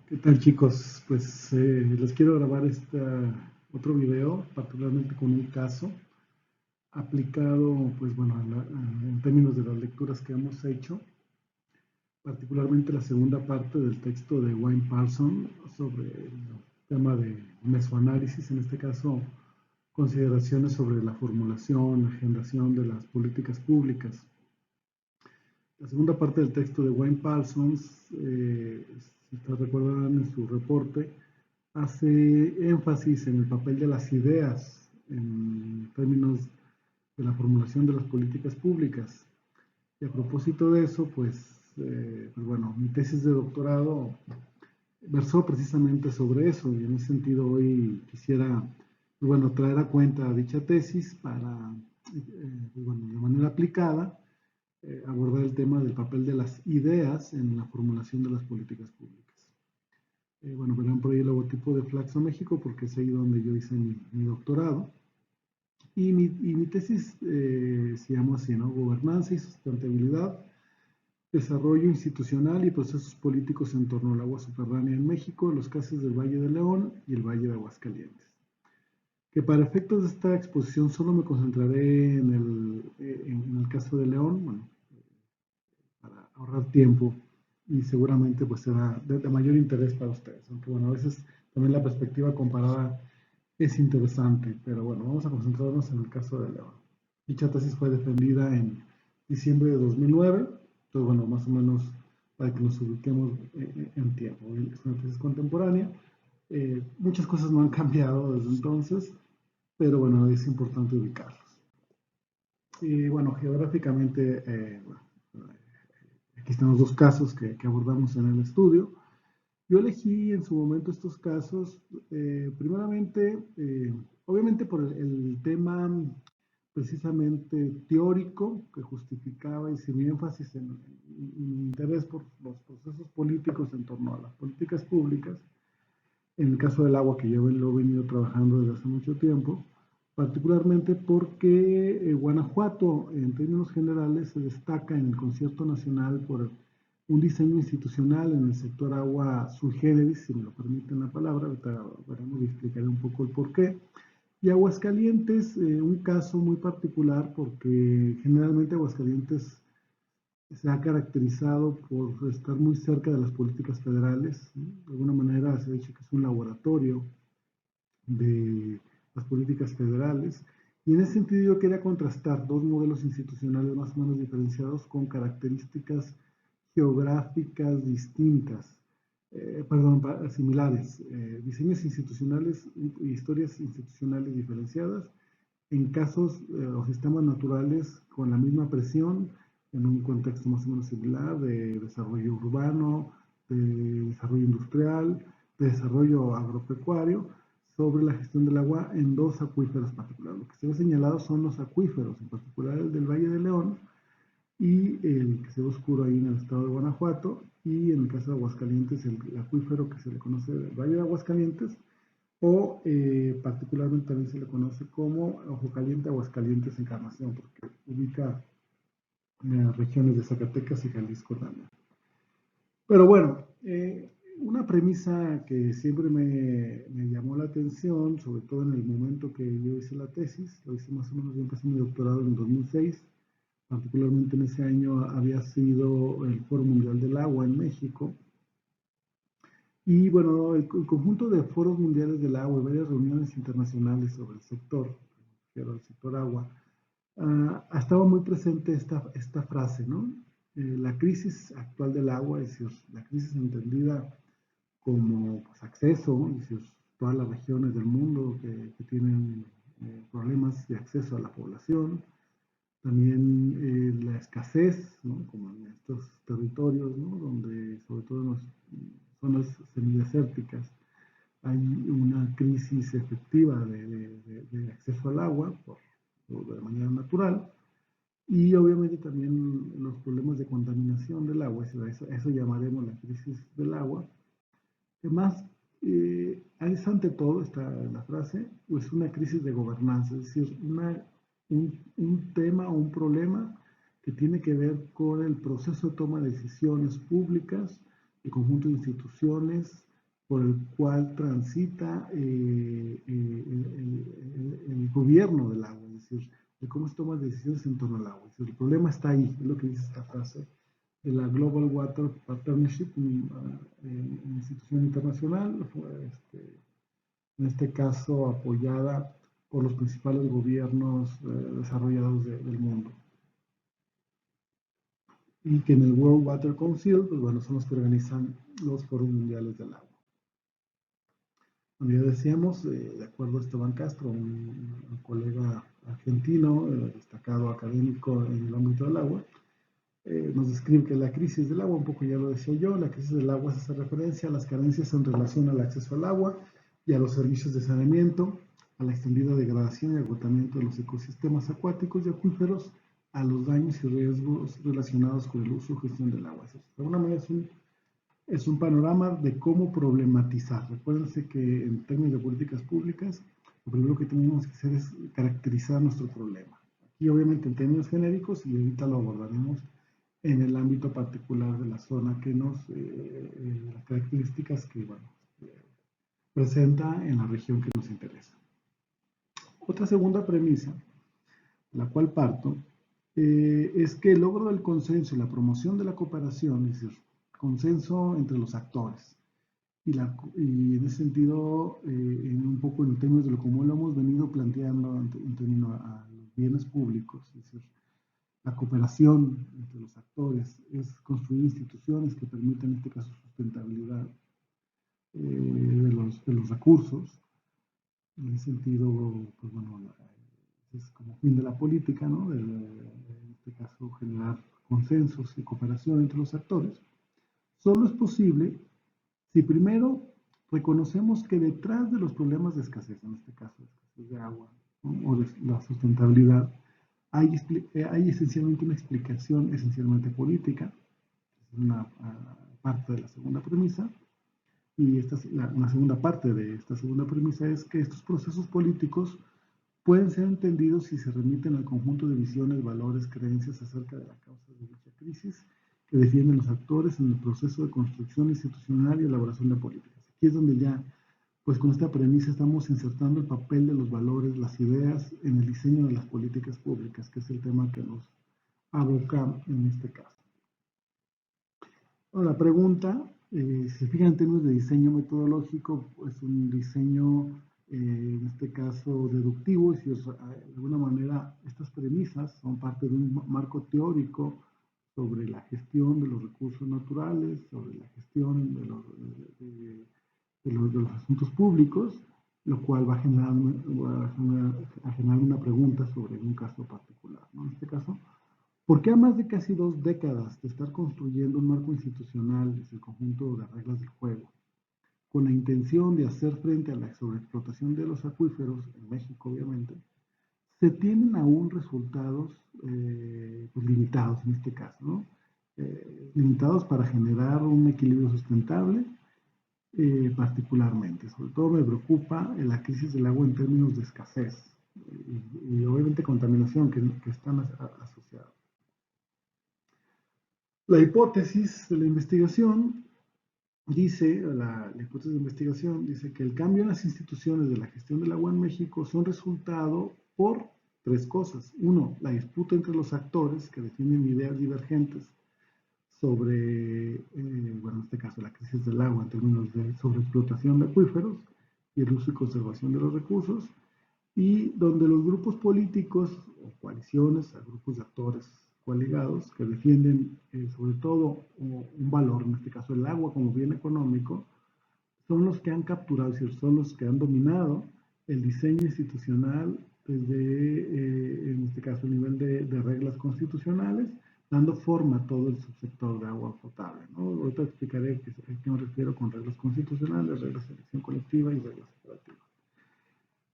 ¿Qué tal, chicos? Pues les quiero grabar otro video, particularmente con un caso aplicado, pues bueno, en términos de las lecturas que hemos hecho, particularmente la segunda parte del texto de Wayne Parsons sobre el tema de mesoanálisis, en este caso, consideraciones sobre la formulación, agendación de las políticas públicas. La segunda parte del texto de Wayne Parsons, si ustedes recuerdan en su reporte, hace énfasis en el papel de las ideas en términos de la formulación de las políticas públicas. Y a propósito de eso, pues bueno, mi tesis de doctorado versó precisamente sobre eso, y en ese sentido hoy quisiera, pues bueno, traer a cuenta dicha tesis para, pues bueno, de manera aplicada, abordar el tema del papel de las ideas en la formulación de las políticas públicas. Bueno, verán por ahí el logotipo de Flaxo México porque es ahí donde yo hice mi doctorado. Y mi tesis se llama así, ¿no? Gobernanza y sustentabilidad, desarrollo institucional y procesos políticos en torno al agua subterránea en México, los casos del Valle de León y el Valle de Aguascalientes. Que para efectos de esta exposición solo me concentraré en el caso de León, bueno, para ahorrar tiempo y seguramente pues será de mayor interés para ustedes, aunque bueno, a veces también la perspectiva comparada es interesante, pero bueno, vamos a concentrarnos en el caso de León. Dicha tesis fue defendida en diciembre de 2009, entonces bueno, más o menos para que nos ubiquemos en tiempo. Es una tesis contemporánea, muchas cosas no han cambiado desde entonces, pero bueno, es importante ubicarlos. Y bueno, geográficamente, aquí están los dos casos que abordamos en el estudio. Yo elegí en su momento estos casos, primeramente, obviamente por el tema precisamente teórico que justificaba y sin énfasis en interés por los procesos políticos en torno a las políticas públicas. En el caso del agua, que yo lo he venido trabajando desde hace mucho tiempo, particularmente porque Guanajuato, en términos generales, se destaca en el concierto nacional por un diseño institucional en el sector agua sui generis, si me lo permiten la palabra, ahorita veremos y explicaré un poco el porqué. Y Aguascalientes, un caso muy particular porque generalmente Aguascalientes se ha caracterizado por estar muy cerca de las políticas federales, ¿no? De alguna manera se ha dicho que es un laboratorio de las políticas federales. Y en ese sentido yo quería contrastar dos modelos institucionales más o menos diferenciados con características geográficas distintas, perdón, similares, diseños institucionales y historias institucionales diferenciadas en casos o sistemas naturales con la misma presión, en un contexto más o menos similar de desarrollo urbano, de desarrollo industrial, de desarrollo agropecuario, sobre la gestión del agua en dos acuíferos particulares. Lo que se ve señalado son los acuíferos, en particular el del Valle de León y el que se ve oscuro ahí en el estado de Guanajuato, y en el caso de Aguascalientes el acuífero que se le conoce del Valle de Aguascalientes, o particularmente también se le conoce como Ojo Caliente, Aguascalientes, Encarnación, porque ubica regiones de Zacatecas y Jalisco también. Pero bueno, una premisa que siempre me llamó la atención, sobre todo en el momento que yo hice la tesis, lo hice más o menos, yo empecé mi doctorado en 2006, particularmente en ese año había sido el Foro Mundial del Agua en México. Y bueno, el conjunto de foros mundiales del agua y varias reuniones internacionales sobre el sector, el sector agua, estaba muy presente esta frase, ¿no? La crisis actual del agua, es decir, la crisis entendida como pues, acceso, es decir, todas las regiones del mundo que tienen problemas de acceso a la población, también la escasez, ¿no? Como en estos territorios, ¿no? Donde sobre todo en las zonas semidesérticas hay una crisis efectiva de acceso al agua de manera natural, y obviamente también los problemas de contaminación del agua, eso llamaremos la crisis del agua. Además, es ante todo, está la frase, pues una crisis de gobernanza, es decir, un tema o un problema que tiene que ver con el proceso de toma de decisiones públicas, el conjunto de instituciones, por el cual transita el gobierno del agua, es decir, de cómo se toman decisiones en torno al agua. Es decir, el problema está ahí, es lo que dice esta frase de la Global Water Partnership, una institución internacional, en este caso apoyada por los principales gobiernos desarrollados del mundo. Y que en el World Water Council, pues bueno, son los que organizan los foros mundiales del agua. Como ya decíamos, de acuerdo a Esteban Castro, un colega argentino, destacado académico en el ámbito del agua, nos describe que la crisis del agua, un poco ya lo decía yo, la crisis del agua se hace referencia a las carencias en relación al acceso al agua y a los servicios de saneamiento, a la extendida degradación y agotamiento de los ecosistemas acuáticos y acuíferos, a los daños y riesgos relacionados con el uso y gestión del agua. De alguna manera es un panorama de cómo problematizar. Recuérdense que en términos de políticas públicas, lo primero que tenemos que hacer es caracterizar nuestro problema. Aquí obviamente en términos genéricos, y ahorita lo abordaremos en el ámbito particular de la zona que las características que presenta en la región que nos interesa. Otra segunda premisa, la cual parto, es que el logro del consenso y la promoción de la cooperación, es decir, consenso entre los actores, y en ese sentido, un poco en términos de lo como lo hemos venido planteando en términos a los bienes públicos, es decir, la cooperación entre los actores es construir instituciones que permitan, en este caso, sustentabilidad de los recursos. En ese sentido, pues bueno, es como fin de la política, ¿no? En este caso, generar consensos y cooperación entre los actores. Solo es posible si primero reconocemos que detrás de los problemas de escasez, en este caso, de escasez de agua, ¿no? O de la sustentabilidad, hay esencialmente una explicación esencialmente política, es una parte de la segunda premisa, y una segunda parte de esta segunda premisa es que estos procesos políticos pueden ser entendidos si se remiten al conjunto de visiones, valores, creencias acerca de la causa de dicha crisis que defienden los actores en el proceso de construcción institucional y elaboración de políticas. Aquí es donde ya, pues con esta premisa estamos insertando el papel de los valores, las ideas en el diseño de las políticas públicas, que es el tema que nos aboca en este caso. Ahora, la pregunta, si se fijan en términos de diseño metodológico, es un diseño, en este caso, deductivo, y si de alguna manera estas premisas son parte de un marco teórico sobre la gestión de los recursos naturales, sobre la gestión de los asuntos públicos, lo cual va a generar una pregunta sobre un caso particular, ¿no? En este caso, ¿por qué a más de casi 2 décadas de estar construyendo un marco institucional desde el conjunto de reglas del juego, con la intención de hacer frente a la sobreexplotación de los acuíferos, en México obviamente, se tienen aún resultados pues limitados en este caso, ¿no? Limitados para generar un equilibrio sustentable, particularmente? Sobre todo me preocupa la crisis del agua en términos de escasez y obviamente contaminación que están asociados. La hipótesis de la investigación dice, la hipótesis de investigación dice que el cambio en las instituciones de la gestión del agua en México son resultado por 3 cosas. Uno, la disputa entre los actores que defienden ideas divergentes sobre, bueno, en este caso la crisis del agua en términos de sobreexplotación de acuíferos y el uso y conservación de los recursos, y donde los grupos políticos o coaliciones, grupos de actores coaligados que defienden sobre todo un valor, en este caso el agua como bien económico, son los que han capturado, es decir, son los que han dominado el diseño institucional desde, en este caso, el nivel de reglas constitucionales, dando forma a todo el subsector de agua potable, ¿no? Ahorita explicaré a qué me refiero con reglas constitucionales, reglas de elección colectiva y reglas operativas.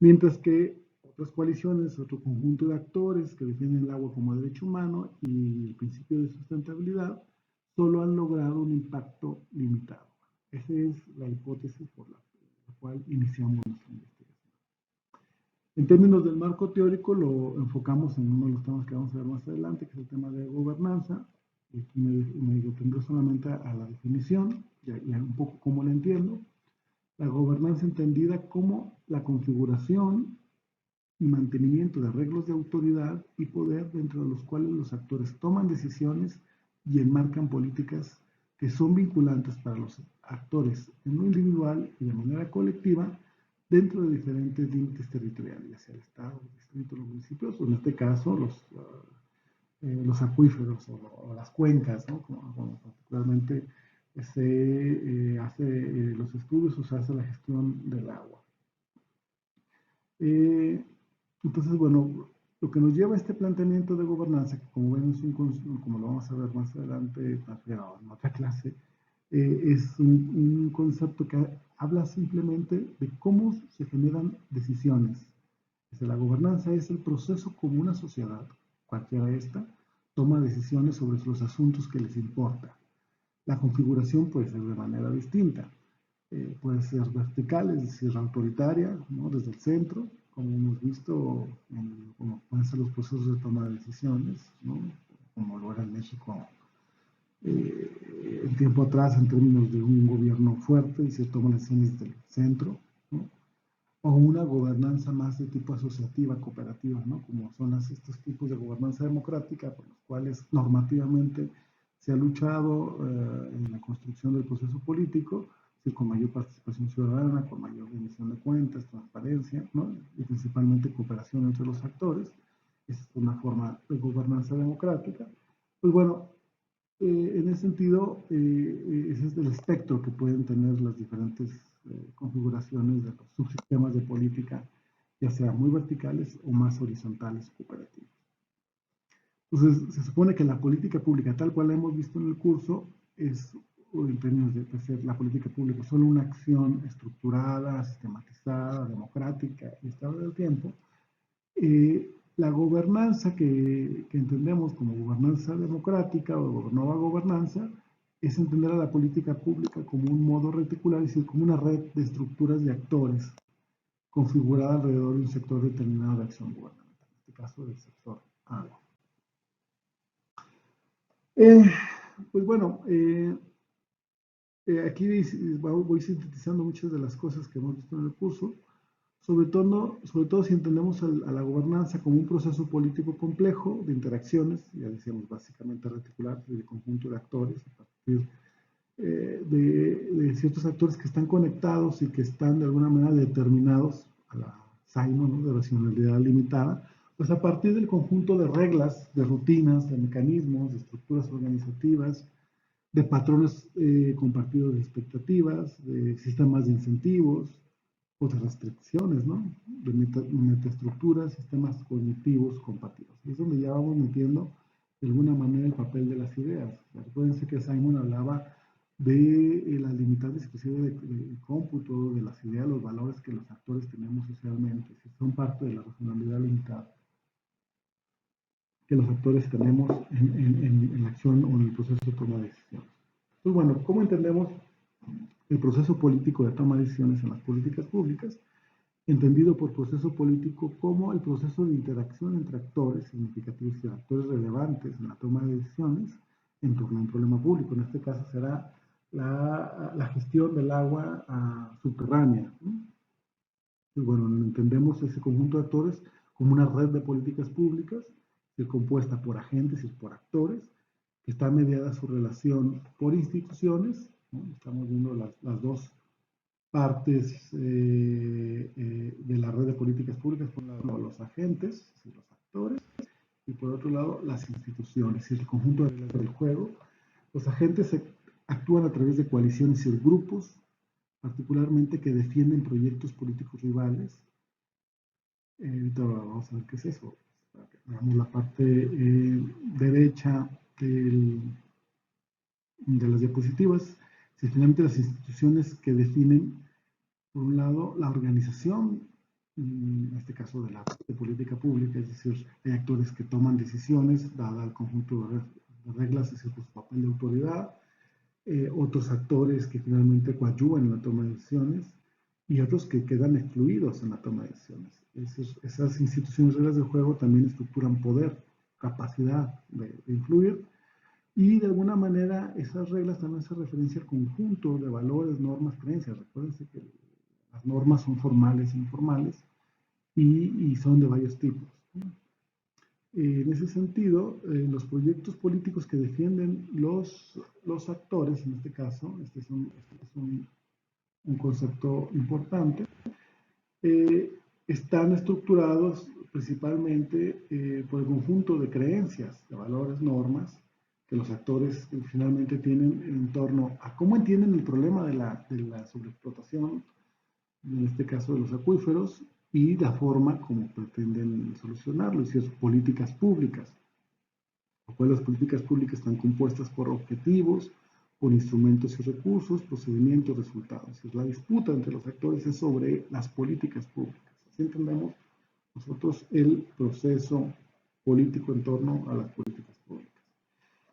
Mientras que otras coaliciones, otro conjunto de actores que defienden el agua como derecho humano y el principio de sustentabilidad, solo han logrado un impacto limitado. Esa es la hipótesis por la cual iniciamos nuestra investigación. En términos del marco teórico, lo enfocamos en uno de los temas que vamos a ver más adelante, que es el tema de gobernanza. Y aquí me detendré solamente a la definición y un poco cómo la entiendo. La gobernanza entendida como la configuración y mantenimiento de arreglos de autoridad y poder dentro de los cuales los actores toman decisiones y enmarcan políticas que son vinculantes para los actores en lo individual y de manera colectiva dentro de diferentes límites territoriales, ya sea el Estado, el distrito, los municipios, o en este caso los acuíferos o las cuencas, ¿no? Como particularmente se hace los estudios o se hace la gestión del agua. Entonces, bueno, lo que nos lleva a este planteamiento de gobernanza, que como ven, como lo vamos a ver más adelante en otra clase, es un concepto que habla simplemente de cómo se generan decisiones. La gobernanza es el proceso como una sociedad, cualquiera esta, toma decisiones sobre los asuntos que les importa. La configuración puede ser de manera distinta. Puede ser vertical, es decir, autoritaria, ¿no? Desde el centro, como hemos visto, como pueden ser los procesos de toma de decisiones, ¿no? Como lo era en México el tiempo atrás en términos de un gobierno fuerte y se toman decisiones del centro, ¿no? O una gobernanza más de tipo asociativa, cooperativa, ¿no? Como son estos tipos de gobernanza democrática por los cuales normativamente se ha luchado en la construcción del proceso político, con mayor participación ciudadana, con mayor rendición de cuentas, transparencia, ¿no? Y principalmente cooperación entre los actores. Esa es una forma de gobernanza democrática. Pues bueno, en ese sentido, ese es el espectro que pueden tener las diferentes configuraciones de los subsistemas de política, ya sea muy verticales o más horizontales cooperativas. Entonces, se supone que la política pública, tal cual la hemos visto en el curso, es, en términos de ser la política pública, solo una acción estructurada, sistematizada, democrática y estable del tiempo. La gobernanza que entendemos como gobernanza democrática o nueva gobernanza es entender a la política pública como un modo reticular, es decir, como una red de estructuras de actores configurada alrededor de un sector determinado de acción gubernamental, en este caso del sector agua. Pues bueno, aquí voy sintetizando muchas de las cosas que hemos visto en el curso. Sobre todo si entendemos a la gobernanza como un proceso político complejo de interacciones, ya decíamos básicamente reticular, de conjunto de actores, a partir de ciertos actores que están conectados y que están de alguna manera determinados a la Simon, ¿no? De racionalidad limitada, pues a partir del conjunto de reglas, de rutinas, de mecanismos, de estructuras organizativas, de patrones compartidos de expectativas, de sistemas de incentivos, o de restricciones, ¿no? De metaestructuras, sistemas cognitivos compartidos. Y es donde ya vamos metiendo de alguna manera el papel de las ideas. Recuerden que Simon hablaba de las limitantes inclusive de cómputo, de las ideas, los valores que los actores tenemos socialmente, que son parte de la racionalidad limitada que los actores tenemos en la acción o en el proceso de toma de decisiones. Entonces, bueno, ¿cómo entendemos el proceso político de toma de decisiones en las políticas públicas? Entendido por proceso político como el proceso de interacción entre actores significativos y actores relevantes en la toma de decisiones en torno a un problema público. En este caso será la gestión del agua subterránea, ¿no? Y bueno, entendemos ese conjunto de actores como una red de políticas públicas que es compuesta por agentes y por actores, que está mediada su relación por instituciones, ¿no? Estamos viendo las dos partes de la red de políticas públicas, por un lado los agentes, los actores, y por otro lado las instituciones, y el conjunto de reglas del juego. Los agentes actúan a través de coaliciones y grupos, particularmente que defienden proyectos políticos rivales. Ahorita vamos a ver qué es eso. Veamos la parte derecha de las diapositivas. Simplemente las instituciones que definen, por un lado, la organización, en este caso de política pública, es decir, hay actores que toman decisiones, dada el conjunto de reglas, es decir, por su papel de autoridad, otros actores que finalmente coadyuvan en la toma de decisiones y otros que quedan excluidos en la toma de decisiones. Es decir, esas instituciones, reglas de juego también estructuran poder, capacidad de influir, Y de alguna manera esas reglas también hacen referencia al conjunto de valores, normas, creencias. Recuérdense que las normas son formales e informales y son de varios tipos. En ese sentido, los proyectos políticos que defienden los actores, en este caso, este es un concepto importante, están estructurados principalmente por el conjunto de creencias, de valores, normas, que los actores finalmente tienen en torno a cómo entienden el problema de la sobreexplotación, en este caso de los acuíferos, y la forma como pretenden solucionarlo, y si es políticas públicas, lo cual las políticas públicas están compuestas por objetivos, por instrumentos y recursos, procedimientos, resultados. La disputa entre los actores es sobre las políticas públicas. Así entendemos nosotros el proceso político en torno a las políticas públicas.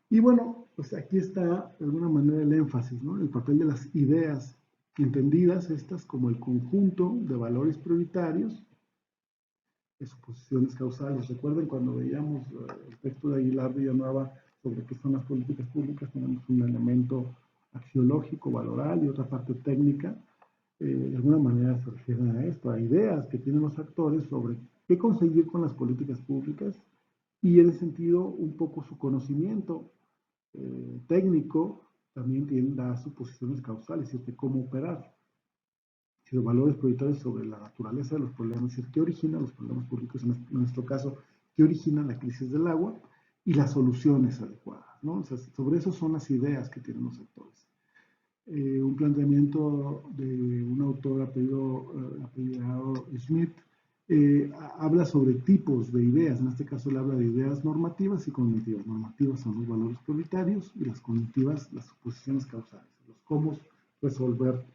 Y bueno, pues aquí está de alguna manera el énfasis, ¿no? El papel de las ideas entendidas estas como el conjunto de valores prioritarios de suposiciones causales. Recuerden cuando veíamos el texto de Aguilar Villanueva sobre qué son las políticas públicas, tenemos un elemento axiológico, valoral y otra parte técnica. De alguna manera se refieren a esto, a ideas que tienen los actores sobre qué conseguir con las políticas públicas y en ese sentido un poco su conocimiento técnico también da suposiciones causales, es decir, cómo operar. Los valores prioritarios sobre la naturaleza de los problemas, es decir, qué origina los problemas públicos, en nuestro caso, qué origina la crisis del agua y las soluciones adecuadas, ¿no? O sea, sobre eso son las ideas que tienen los actores. Un planteamiento de un autor apellidado Smith habla sobre tipos de ideas, en este caso él habla de ideas normativas y cognitivas. Normativas son los valores prioritarios y las cognitivas las suposiciones causales, los cómo resolver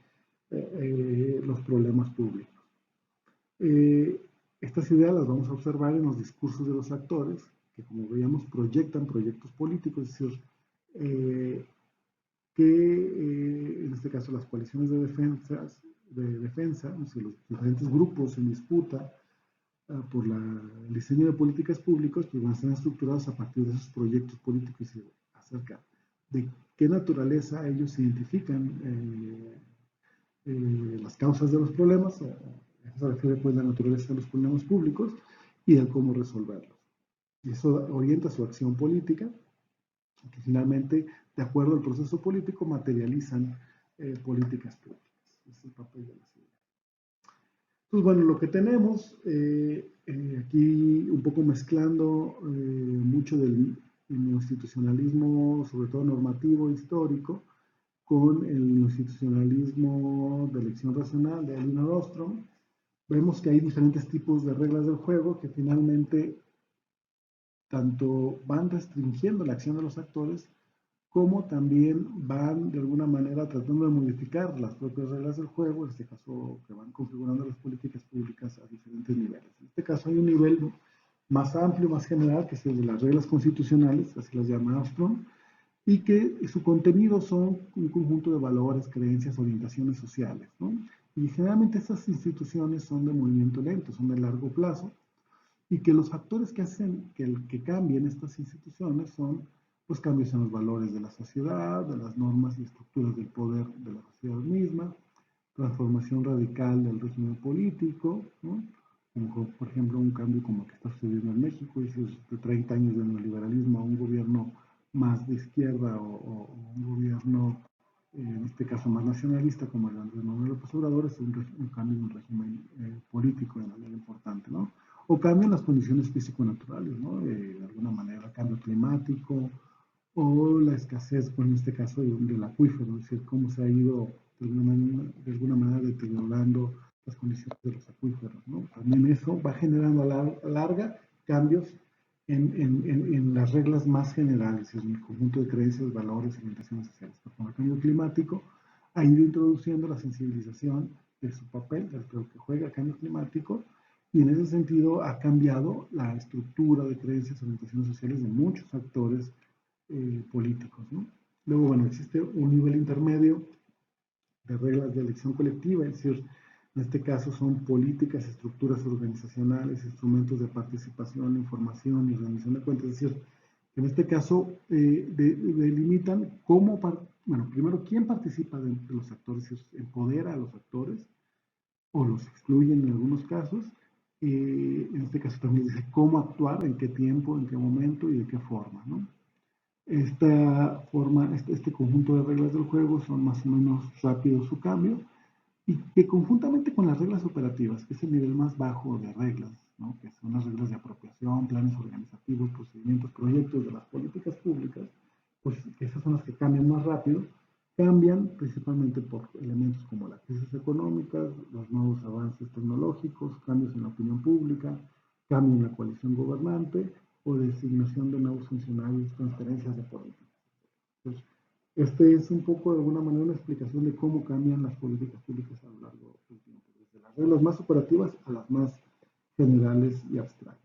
los problemas públicos. Estas ideas las vamos a observar en los discursos de los actores, que como veíamos proyectan proyectos políticos, es decir, que en este caso las coaliciones de defensa, es decir, los diferentes grupos en disputa por el diseño de políticas públicas, pues van a estar estructurados a partir de esos proyectos políticos y acerca de qué naturaleza ellos identifican las causas de los problemas, eso se refiere pues a la naturaleza de los problemas públicos y de cómo resolverlos. Y eso orienta su acción política, que finalmente, de acuerdo al proceso político, materializan políticas públicas. Ese es el papel de las ideas. Entonces, bueno, lo que tenemos aquí un poco mezclando mucho del institucionalismo, sobre todo normativo, histórico, con el institucionalismo de elección racional de Elinor Ostrom, vemos que hay diferentes tipos de reglas del juego que finalmente tanto van restringiendo la acción de los actores como también van de alguna manera tratando de modificar las propias reglas del juego, en este caso que van configurando las políticas públicas a diferentes niveles. En este caso hay un nivel más amplio, más general, que es el de las reglas constitucionales, así las llama Ostrom, y que su contenido son un conjunto de valores, creencias, orientaciones sociales, ¿no? Y generalmente estas instituciones son de movimiento lento, son de largo plazo, y que los factores que hacen que cambien estas instituciones son pues cambios en los valores de la sociedad, de las normas y estructuras del poder de la sociedad misma, transformación radical del régimen político, ¿no? Como por ejemplo un cambio como el que está sucediendo en México, es decir, de 30 años de neoliberalismo a un gobierno más de izquierda o un gobierno, en este caso más nacionalista, como el Andrés Manuel López Obrador, es un cambio en un régimen político de manera importante, ¿no? O cambian las condiciones físico-naturales, ¿no? De alguna manera, cambio climático o la escasez, pues en este caso, del acuífero, es decir, cómo se ha ido de alguna manera deteriorando las condiciones de los acuíferos, ¿no? También eso va generando a la larga cambios en las reglas más generales, en el conjunto de creencias, valores y orientaciones sociales. Con el cambio climático ha ido introduciendo la sensibilización de su papel, del que juega el cambio climático, y en ese sentido ha cambiado la estructura de creencias y orientaciones sociales de muchos actores políticos, ¿no? Luego, bueno, existe un nivel intermedio de reglas de elección colectiva, es decir, en este caso son políticas, estructuras organizacionales, instrumentos de participación, información y rendición de cuentas, es decir, En este caso, delimitan cómo, bueno, primero, quién participa de los actores, empodera a los actores o los excluyen en algunos casos. En este caso también dice cómo actuar, en qué tiempo, en qué momento y de qué forma, ¿no? Esta forma, este conjunto de reglas del juego son más o menos rápidos su cambio y que conjuntamente con las reglas operativas, que es el nivel más bajo de reglas, ¿no? Que son las reglas de apropiación, planes organizativos, procedimientos, proyectos de las políticas públicas, pues que esas son las que cambian más rápido, cambian principalmente por elementos como la crisis económica, los nuevos avances tecnológicos, cambios en la opinión pública, cambio en la coalición gobernante o designación de nuevos funcionarios, transferencias de políticas. Entonces, este es un poco, de alguna manera, una explicación de cómo cambian las políticas públicas a lo largo del tiempo, desde las reglas más operativas a las más generales y abstractas.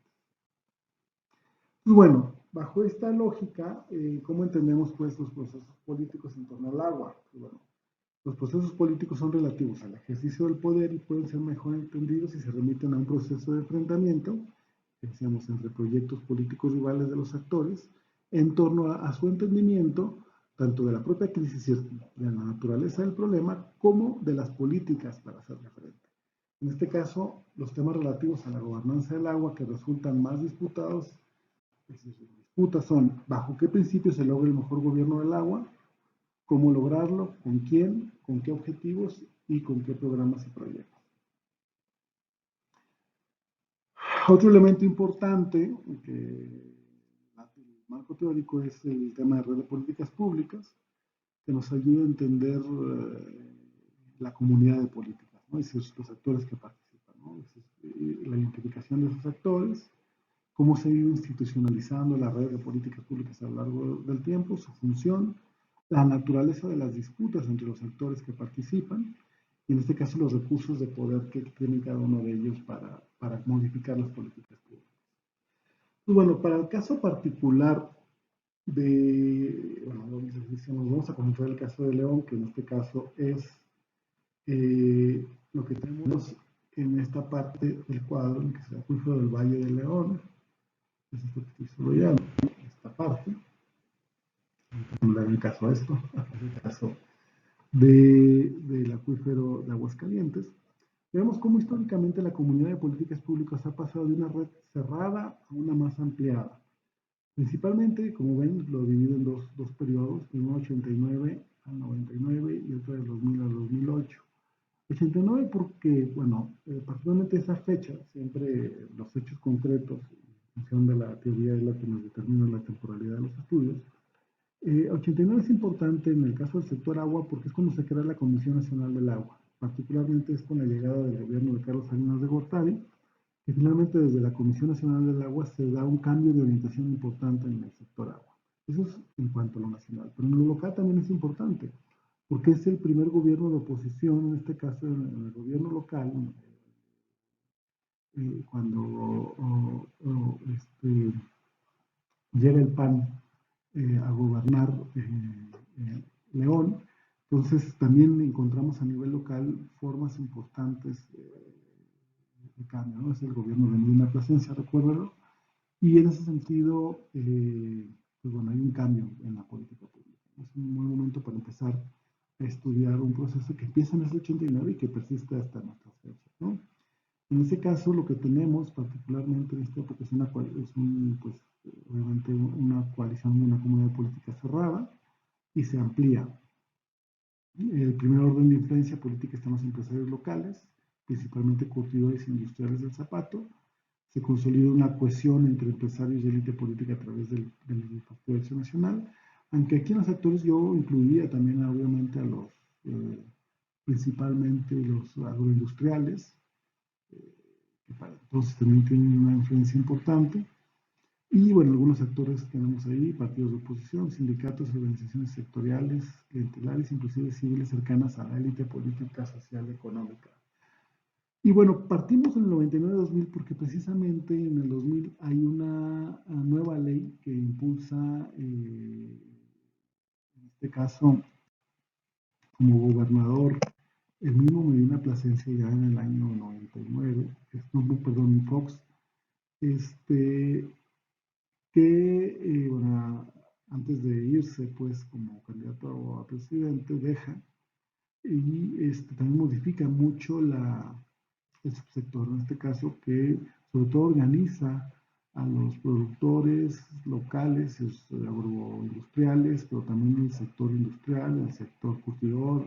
Pues bueno, bajo esta lógica, ¿cómo entendemos pues los procesos políticos en torno al agua? Pues bueno, los procesos políticos son relativos al ejercicio del poder y pueden ser mejor entendidos si se remiten a un proceso de enfrentamiento, que decíamos, entre proyectos políticos rivales de los actores, en torno a su entendimiento tanto de la propia crisis y de la naturaleza del problema, como de las políticas para hacerle frente. En este caso, los temas relativos a la gobernanza del agua que resultan más disputados, es decir, disputas son bajo qué principios se logra el mejor gobierno del agua, cómo lograrlo, con quién, con qué objetivos y con qué programas y proyectos. Otro elemento importante que el marco teórico es el tema de red de políticas públicas, que nos ayuda a entender la comunidad de políticas, ¿no? Es decir, los actores que participan, ¿no? Es decir, la identificación de esos actores, cómo se ha ido institucionalizando la red de políticas públicas a lo largo del tiempo, su función, la naturaleza de las disputas entre los actores que participan, y en este caso los recursos de poder que tiene cada uno de ellos para modificar las políticas públicas. Pues bueno, para el caso particular bueno, decíamos, vamos a concentrar el caso de León, que en este caso es lo que tenemos en esta parte del cuadro, en que es el acuífero del Valle de León, es esto que estoy desarrollando, esta parte, vamos a dar el caso a esto, es el caso del acuífero de Aguascalientes. Vemos cómo históricamente la comunidad de políticas públicas ha pasado de una red cerrada a una más ampliada. Principalmente, como ven, lo divido en dos periodos, primero 89 al 99 y otro del 2000 al 2008. 89 porque, bueno, particularmente esa fecha, siempre los hechos concretos, en función de la teoría es la que nos determina la temporalidad de los estudios. 89 es importante en el caso del sector agua porque es cuando se crea la Comisión Nacional del Agua. Particularmente es con la llegada del gobierno de Carlos Salinas de Gortari, que finalmente desde la Comisión Nacional del Agua se da un cambio de orientación importante en el sector agua. Eso es en cuanto a lo nacional, pero en lo local también es importante, porque es el primer gobierno de oposición, en este caso en el gobierno local, cuando llega el PAN a gobernar León. Entonces también encontramos a nivel local formas importantes de cambio, ¿no? Es el gobierno de Medina Plasencia, recuérdalo, y en ese sentido, pues bueno, hay un cambio en la política pública. Es un buen momento para empezar a estudiar un proceso que empieza en el 89 y que persiste hasta nuestras fechas, ¿no? En ese caso, lo que tenemos particularmente en esta época es pues, obviamente una coalición, una comunidad política cerrada y se amplía. El primer orden de influencia política están los empresarios locales, principalmente curtidores industriales del zapato. Se consolida una cohesión entre empresarios y élite política a través del Partido de Acción Nacional, aunque aquí en los actores yo incluiría también obviamente a los, principalmente los agroindustriales, que para entonces también tienen una influencia importante. Y bueno, algunos actores que tenemos ahí, partidos de oposición, sindicatos, organizaciones sectoriales, clientelares, inclusive civiles cercanas a la élite política, social, económica. Y bueno, partimos en el 99-2000 porque precisamente en el 2000 hay una nueva ley que impulsa, en este caso, como gobernador, el mismo Medina Plasencia ya en el año 99, perdón, Fox, que, bueno, antes de irse, pues, como candidato a presidente, deja y también modifica mucho el subsector, en este caso, que sobre todo organiza a los productores locales, agroindustriales, pero también el sector industrial, el sector curtidor,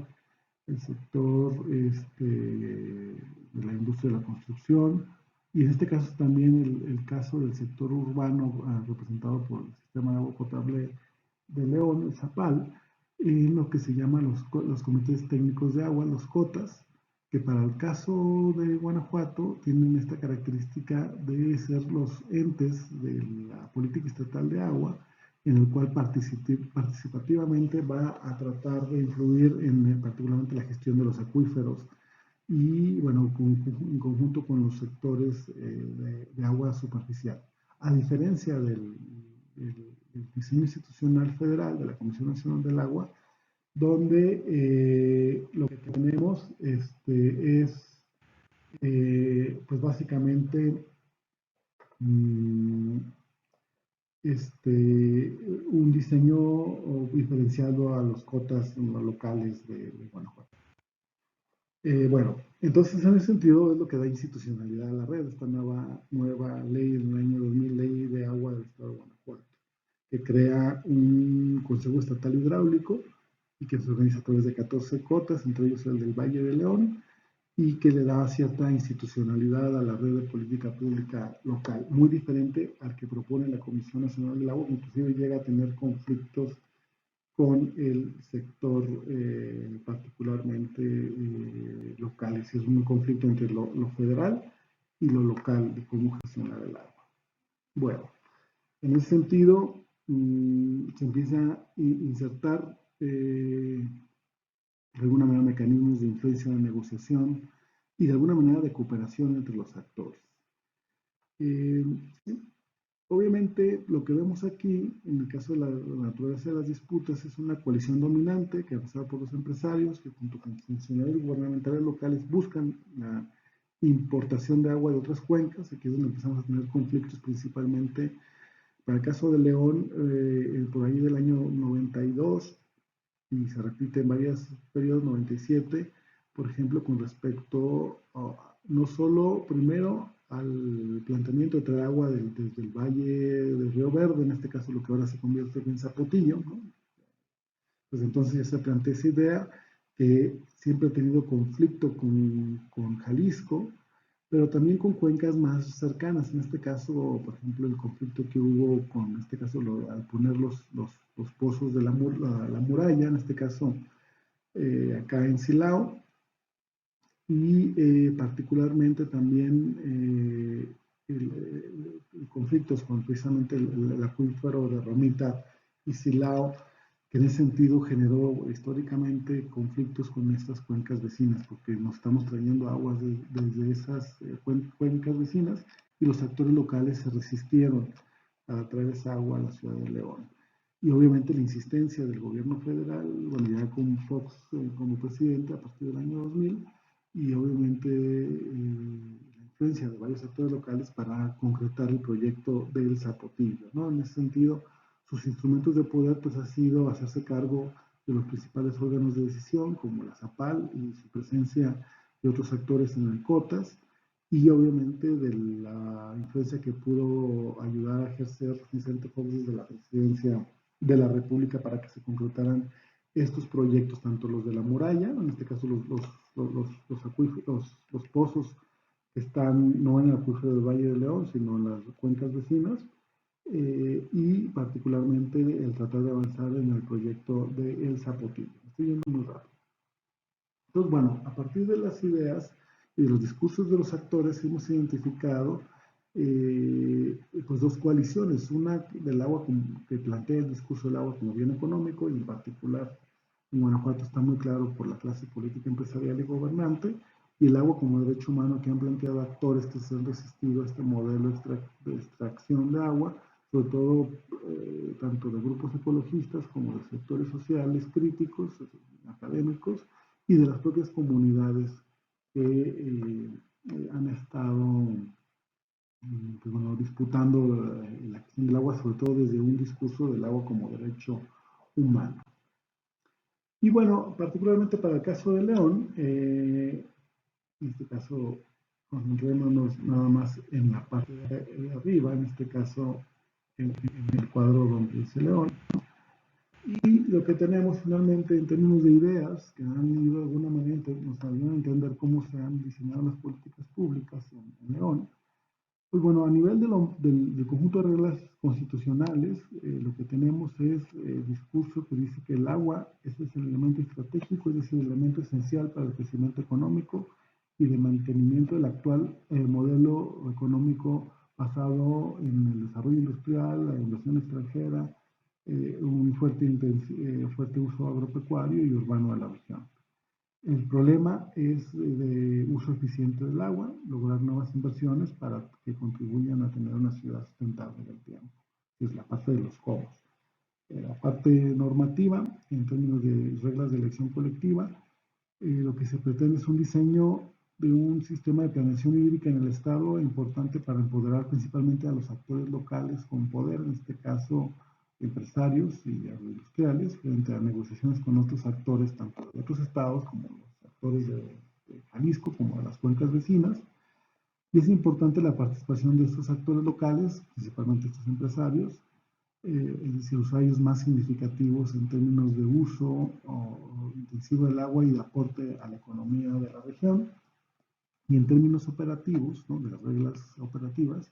el sector de la industria de la construcción, y en este caso también el caso del sector urbano representado por el Sistema de Agua Potable de León, el ZAPAL, en lo que se llaman los comités técnicos de agua, los COTAS, que para el caso de Guanajuato tienen esta característica de ser los entes de la política estatal de agua, en el cual participativamente va a tratar de influir en particularmente la gestión de los acuíferos y, bueno, en conjunto con los sectores de agua superficial. A diferencia del diseño institucional federal de la Comisión Nacional del Agua, donde lo que tenemos es, pues básicamente, mm, un diseño diferenciado a los cotas locales de Guanajuato. Bueno, entonces en ese sentido es lo que da institucionalidad a la red, esta nueva ley en el año 2000, Ley de Agua del Estado de Guanajuato, que crea un Consejo Estatal Hidráulico y que se organiza a través de 14 cotas, entre ellos el del Valle de León, y que le da cierta institucionalidad a la red de política pública local, muy diferente al que propone la Comisión Nacional del Agua, que inclusive llega a tener conflictos con el sector particularmente local. Es un conflicto entre lo federal y lo local de cómo gestionar el agua. Bueno, en ese sentido se empieza a insertar de alguna manera mecanismos de influencia de negociación y de alguna manera de cooperación entre los actores. Eh, Obviamente, lo que vemos aquí, en el caso de la naturaleza de las disputas, es una coalición dominante que empezado por los empresarios, que junto con funcionarios gubernamentales locales buscan la importación de agua de otras cuencas. Aquí es donde empezamos a tener conflictos principalmente. Para el caso de León, por ahí del año 92, y se repite en varios periodos, 97, por ejemplo, con respecto no solo primero al planteamiento de traer agua desde el valle del Río Verde, en este caso lo que ahora se convierte en Zapotillo, ¿no? Pues entonces ya se plantea esa idea que siempre ha tenido conflicto con Jalisco, pero también con cuencas más cercanas. En este caso, por ejemplo, el conflicto que hubo con, en este caso, al poner los pozos de la muralla, en este caso, acá en Silao, y particularmente también conflictos con precisamente el acuífero de Romita y Silao, que en ese sentido generó históricamente conflictos con estas cuencas vecinas, porque nos estamos trayendo aguas desde esas cuencas vecinas y los actores locales se resistieron a traer esa agua a la ciudad de León. Y obviamente la insistencia del gobierno federal, bueno, ya con Fox como presidente a partir del año 2000, y obviamente la influencia de varios actores locales para concretar el proyecto del Zapotillo, ¿no? En ese sentido, sus instrumentos de poder pues ha sido hacerse cargo de los principales órganos de decisión, como la ZAPAL y su presencia de otros actores en el COTAS, y obviamente de la influencia que pudo ayudar a ejercer Vicente Fox desde la presidencia de la República para que se concretaran estos proyectos, tanto los de la muralla, en este caso los pozos que están no en el acuífero del Valle de León, sino en las cuencas vecinas, y particularmente el tratar de avanzar en el proyecto de El Zapotillo. Estoy yendo muy rápido. Entonces, bueno, a partir de las ideas y de los discursos de los actores hemos identificado pues dos coaliciones, una del agua que plantea el discurso del agua como bien económico, y en particular en Guanajuato está muy claro por la clase política, empresarial y gobernante, y el agua como derecho humano que han planteado actores que se han resistido a este modelo de extracción de agua, sobre todo tanto de grupos ecologistas como de sectores sociales críticos, académicos, y de las propias comunidades que han estado pues bueno, disputando la cuestión del agua, sobre todo desde un discurso del agua como derecho humano. Y bueno, particularmente para el caso de León, en este caso concentrémonos nada más en la parte de arriba, en este caso en el cuadro donde dice León. Y lo que tenemos finalmente en términos de ideas que han ido de alguna manera nos ayudan a entender cómo se han diseñado las políticas públicas en León. Pues bueno, a nivel del conjunto de reglas constitucionales, lo que tenemos es el discurso que dice que el agua ese es el elemento estratégico, es decir, el elemento esencial para el crecimiento económico y de mantenimiento del actual modelo económico basado en el desarrollo industrial, la inversión extranjera, un fuerte uso agropecuario y urbano de la región. El problema es de uso eficiente del agua, lograr nuevas inversiones para que contribuyan a tener una ciudad sustentable en el tiempo, que es la parte de los cómo. La parte normativa, en términos de reglas de elección colectiva, lo que se pretende es un diseño de un sistema de planeación hídrica en el Estado importante para empoderar principalmente a los actores locales con poder, en este caso empresarios y agroindustriales, frente a negociaciones con otros actores, tanto de otros estados como los actores de Jalisco, como de las cuencas vecinas. Y es importante la participación de estos actores locales, principalmente estos empresarios, es decir, usuarios más significativos en términos de uso intensivo del agua y de aporte a la economía de la región. Y en términos operativos, ¿no?, de las reglas operativas,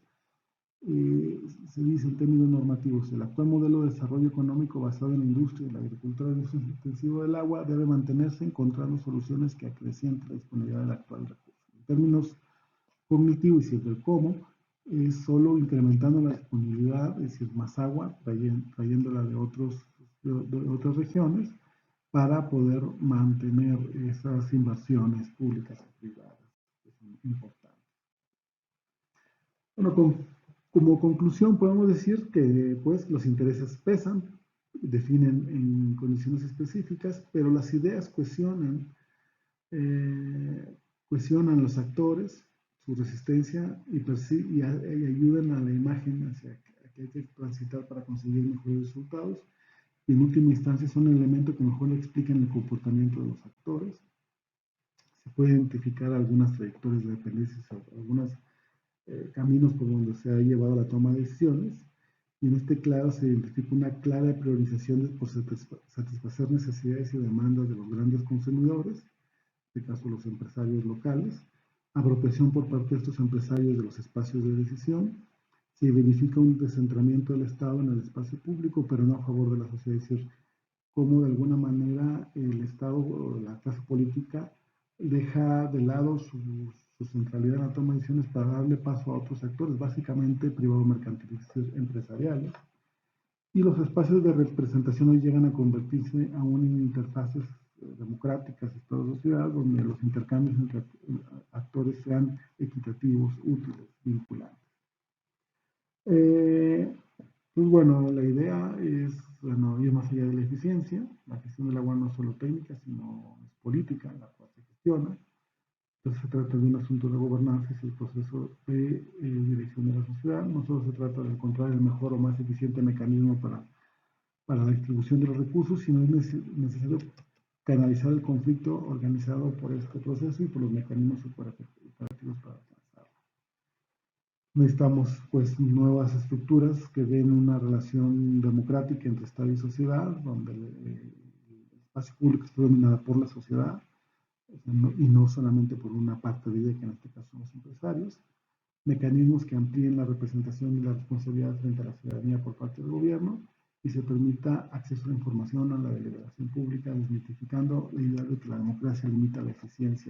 se dice en términos normativos, el actual modelo de desarrollo económico basado en la industria y la agricultura de uso intensivo del agua debe mantenerse encontrando soluciones que acrecienten la disponibilidad del actual recurso. En términos cognitivos y si es del cómo, es solo incrementando la disponibilidad, es decir, más agua, trayéndola de otras regiones, para poder mantener esas inversiones públicas y privadas, que son importantes. Bueno, como conclusión podemos decir que pues, los intereses pesan, definen en condiciones específicas, pero las ideas cohesionan los actores, su resistencia y ayudan a la imagen hacia que hay que transitar para conseguir mejores resultados. Y en última instancia son el elemento que mejor explican el comportamiento de los actores. Se puede identificar algunas trayectorias de dependencias, algunos caminos por donde se ha llevado la toma de decisiones. Y en este claro se identifica una clara priorización por satisfacer necesidades y demandas de los grandes consumidores, en este caso los empresarios locales, apropiación por parte de estos empresarios de los espacios de decisión, se verifica un descentramiento del Estado en el espacio público, pero no a favor de la sociedad, es decir, cómo de alguna manera el Estado o la clase política deja de lado su centralidad en la toma de decisiones para darle paso a otros actores, básicamente privados mercantilistas empresariales. Y los espacios de representación hoy llegan a convertirse aún en interfaces democráticas, Estado-sociedad, donde los intercambios entre actores sean equitativos, útiles, vinculantes. Pues bueno, la idea es ir más allá de la eficiencia. La gestión del agua no es solo técnica, sino es política, la cual se gestiona. Entonces se trata de un asunto de gobernanza y el proceso de dirección de la sociedad. No solo se trata de encontrar el mejor o más eficiente mecanismo para la distribución de los recursos, sino es necesario canalizar el conflicto organizado por este proceso y por los mecanismos operativos para alcanzarlo. Necesitamos pues nuevas estructuras que den una relación democrática entre Estado y sociedad, donde el espacio público esté dominado por la sociedad y no solamente por una parte de ella, que en este caso son los empresarios. Mecanismos que amplíen la representación y la responsabilidad frente a la ciudadanía por parte del gobierno y se permita acceso a la información, a la deliberación pública, desmitificando la idea de que la democracia limita la eficiencia